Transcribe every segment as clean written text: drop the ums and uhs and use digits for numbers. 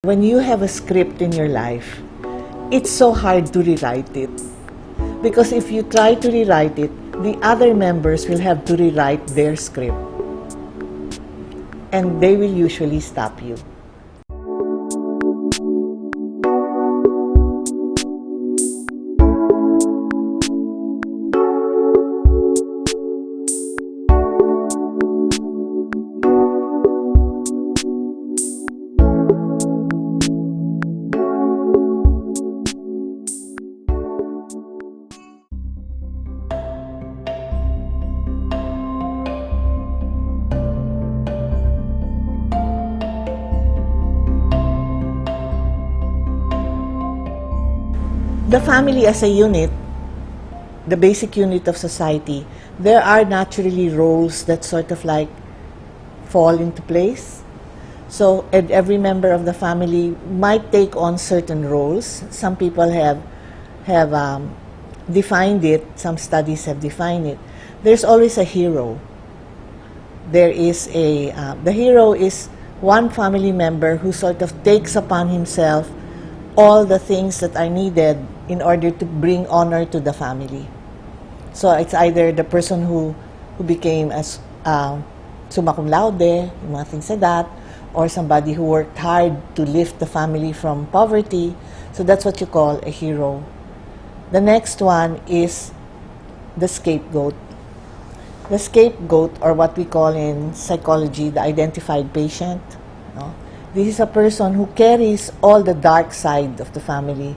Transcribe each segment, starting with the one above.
When you have a script in your life, it's so hard to rewrite it. Because if you try to rewrite it, the other members will have to rewrite their script. And they will usually stop you. The family as a unit, the basic unit of society, there are naturally roles that sort of like fall into place. So, and every member of the family might take on certain roles. Some people have defined it. Some studies have defined it. There's always a hero. There is the hero is one family member who sort of takes upon himself all the things that are needed in order to bring honor to the family. So it's either the person who became as summa cum laude, mga things like that, or somebody who worked hard to lift the family from poverty. So that's what you call a hero. The next one is the scapegoat. The scapegoat, or what we call in psychology, the identified patient. No? This is a person who carries all the dark side of the family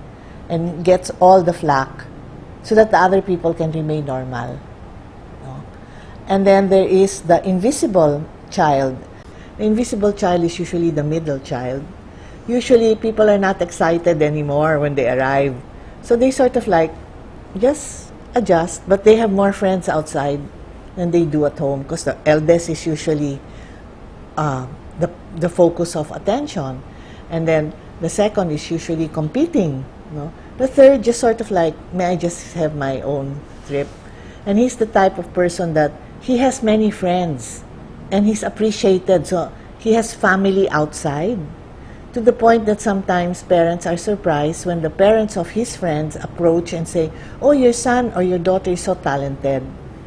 and gets all the flack so that the other people can remain normal. No? And then there is the invisible child. The invisible child is usually the middle child. Usually people are not excited anymore when they arrive. So they sort of like just adjust, but they have more friends outside than they do at home because the eldest is usually the focus of attention. And then the second is usually competing. No? The third just sort of like, may I just have my own trip? And he's the type of person that he has many friends and he's appreciated. So he has family outside to the point that sometimes parents are surprised when the parents of his friends approach and say, oh, your son or your daughter is so talented.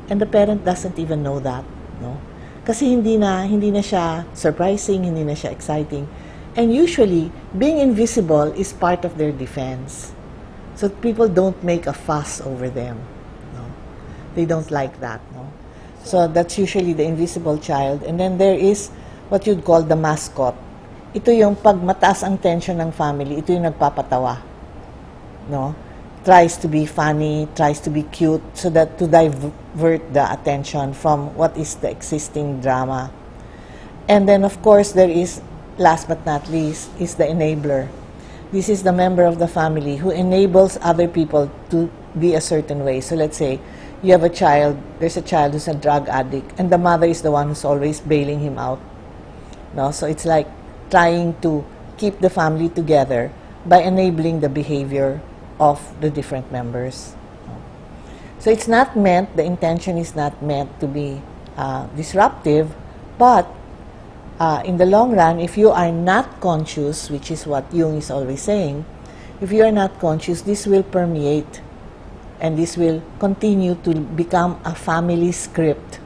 And the parent doesn't even know that. No? Kasi hindi na siya surprising, hindi na siya exciting. And usually, being invisible is part of their defense. So people don't make a fuss over them. No? They don't like that. No? So that's usually the invisible child. And then there is what you'd call the mascot. Ito yung pag mataas ang tension ng family, ito yung nagpapatawa. No? Tries to be funny, tries to be cute, so that to divert the attention from what is the existing drama. And then, of course, there is, last but not least, is the enabler. This is the member of the family who enables other people to be a certain way. So let's say you have a child, there's a child who's a drug addict, and the mother is the one who's always bailing him out. No? So it's like trying to keep the family together by enabling the behavior of the different members. So it's not meant, the intention is not meant to be disruptive, but in the long run, if you are not conscious, which is what Jung is always saying, if you are not conscious, this will permeate and this will continue to become a family script.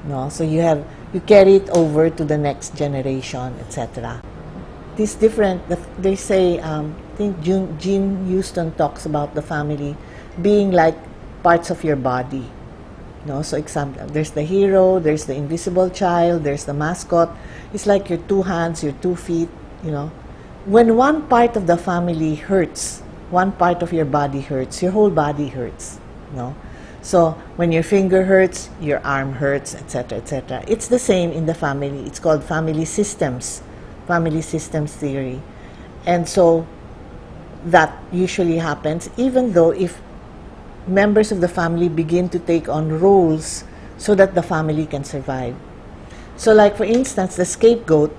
No? So you carry it over to the next generation, etc. This different, they say, I think Jim Houston talks about the family being like parts of your body. No? So example, there's the hero, there's the invisible child, there's the mascot. It's like your two hands, your 2 feet, you know. When one part of the family hurts, one part of your body hurts, your whole body hurts. No? So when your finger hurts, your arm hurts, etc., etc. It's the same in the family. It's called family systems theory. And so that usually happens even though if members of the family begin to take on roles so that the family can survive. So like for instance, the scapegoat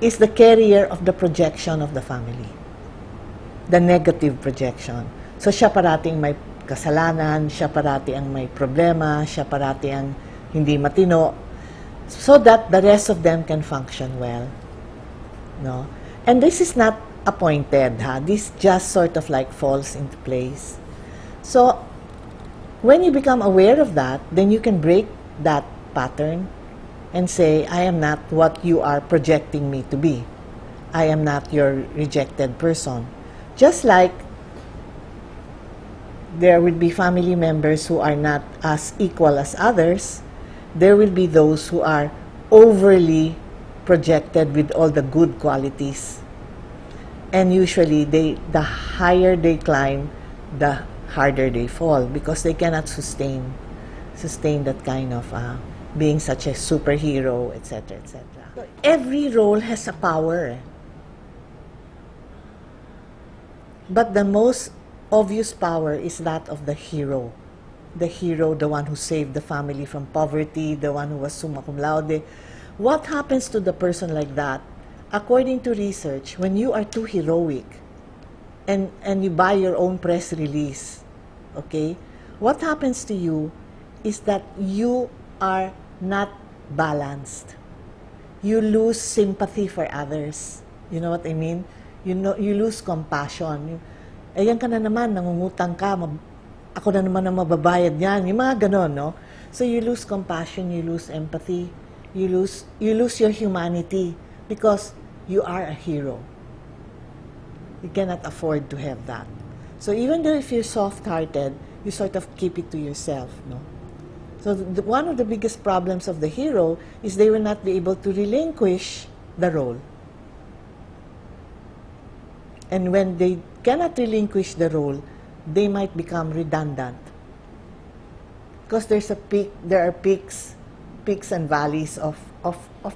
is the carrier of the projection of the family. The negative projection. So siya parating may kasalanan, siya parati ang may problema, siya parati ang hindi matino, so that the rest of them can function well. No? And this is not appointed, this just sort of like falls into place. So when you become aware of that, then you can break that pattern and say, I am not what you are projecting me to be. I am not your rejected person. Just like there will be family members who are not as equal as others, there will be those who are overly projected with all the good qualities. And usually, the higher they climb, the harder they fall, because they cannot sustain that kind of being such a superhero, etc., etc. So every role has a power. But the most obvious power is that of the hero. The hero, the one who saved the family from poverty, the one who was summa cum laude. What happens to the person like that? According to research, when you are too heroic and you buy your own press release, okay, what happens to you is that you are not balanced. You lose sympathy for others. You know what I mean? You lose compassion. Ayan ka na naman, nangungutang ka, ako na naman ang mababayad yan. Yung mga ganon, no? So you lose compassion, you lose empathy, you lose your humanity because you are a hero. You cannot afford to have that. So even though if you're soft-hearted, you sort of keep it to yourself, no? So one of the biggest problems of the hero is they will not be able to relinquish the role. And when they cannot relinquish the role, they might become redundant. Because there are peaks and valleys of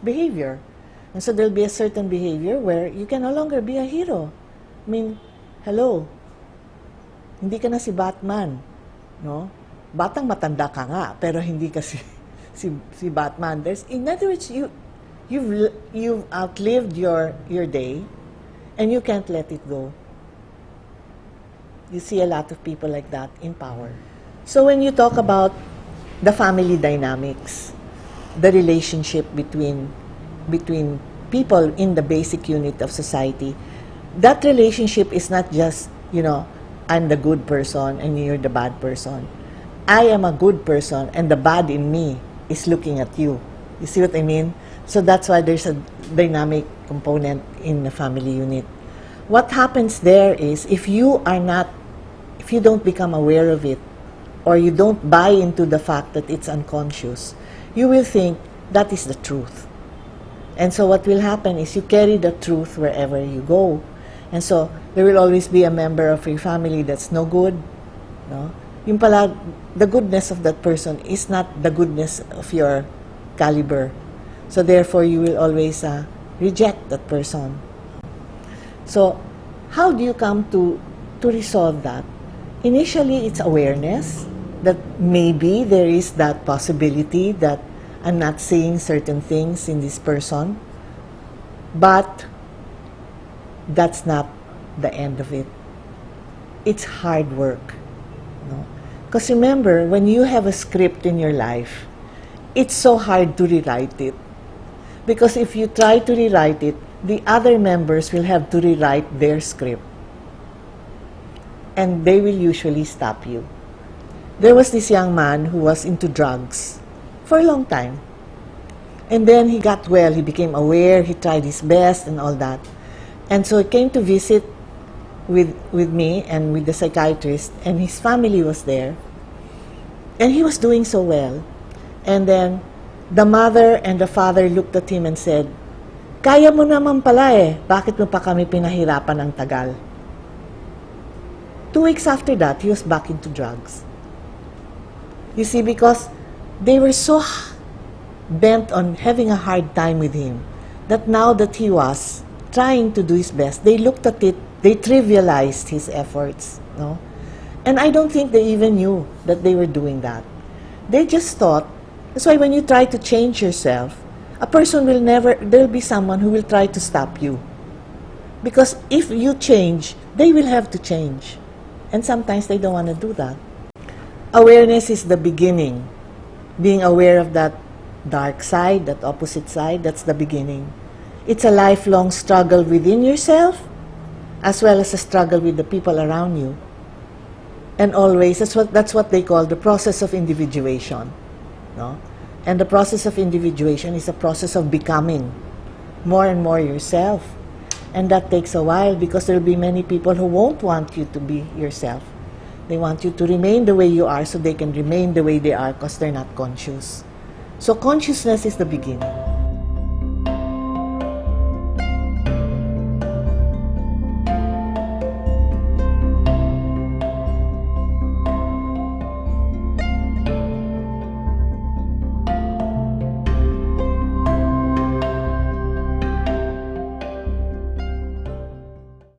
behavior. And so there'll be a certain behavior where you can no longer be a hero. I mean, hello, hindi ka na si Batman, no? Batang matanda ka nga, pero hindi ka si Batman. In other words, you've outlived your day, and you can't let it go. You see a lot of people like that in power. So when you talk about the family dynamics, the relationship between people in the basic unit of society, that relationship is not just, I'm the good person and you're the bad person. I am a good person and the bad in me is looking at you. You see what I mean? So that's why there's a dynamic component in the family unit. What happens there is if you don't become aware of it, or you don't buy into the fact that it's unconscious, you will think that is the truth. And so what will happen is you carry the truth wherever you go. And so there will always be a member of your family that's no good, no? Yung pala, the goodness of that person is not the goodness of your caliber. So therefore, you will always reject that person. So how do you come to resolve that? Initially, it's awareness that maybe there is that possibility that I'm not seeing certain things in this person, but that's not the end of it. It's hard work, no? Because remember, when you have a script in your life, it's so hard to rewrite it. Because if you try to rewrite it, the other members will have to rewrite their script. And they will usually stop you. There was this young man who was into drugs for a long time. And then he got well, he became aware, he tried his best and all that. And so he came to visit with me and with the psychiatrist, and his family was there. And he was doing so well. And then the mother and the father looked at him and said, "Kaya mo naman pala eh, bakit mo pa kami pinahirapan ng tagal?" 2 weeks after that, he was back into drugs. You see, because they were so bent on having a hard time with him that now that he was trying to do his best, they looked at it, they trivialized his efforts, no? And I don't think they even knew that they were doing that. They just thought, that's why when you try to change yourself, a person will there'll be someone who will try to stop you. Because if you change, they will have to change. And sometimes they don't want to do that. Awareness is the beginning. Being aware of that dark side, that opposite side, that's the beginning. it's a lifelong struggle within yourself, as well as a struggle with the people around you. And always, that's what they call the process of individuation. No? And the process of individuation is a process of becoming more and more yourself. And that takes a while, because there will be many people who won't want you to be yourself. They want you to remain the way you are so they can remain the way they are, because they're not conscious. So consciousness is the beginning.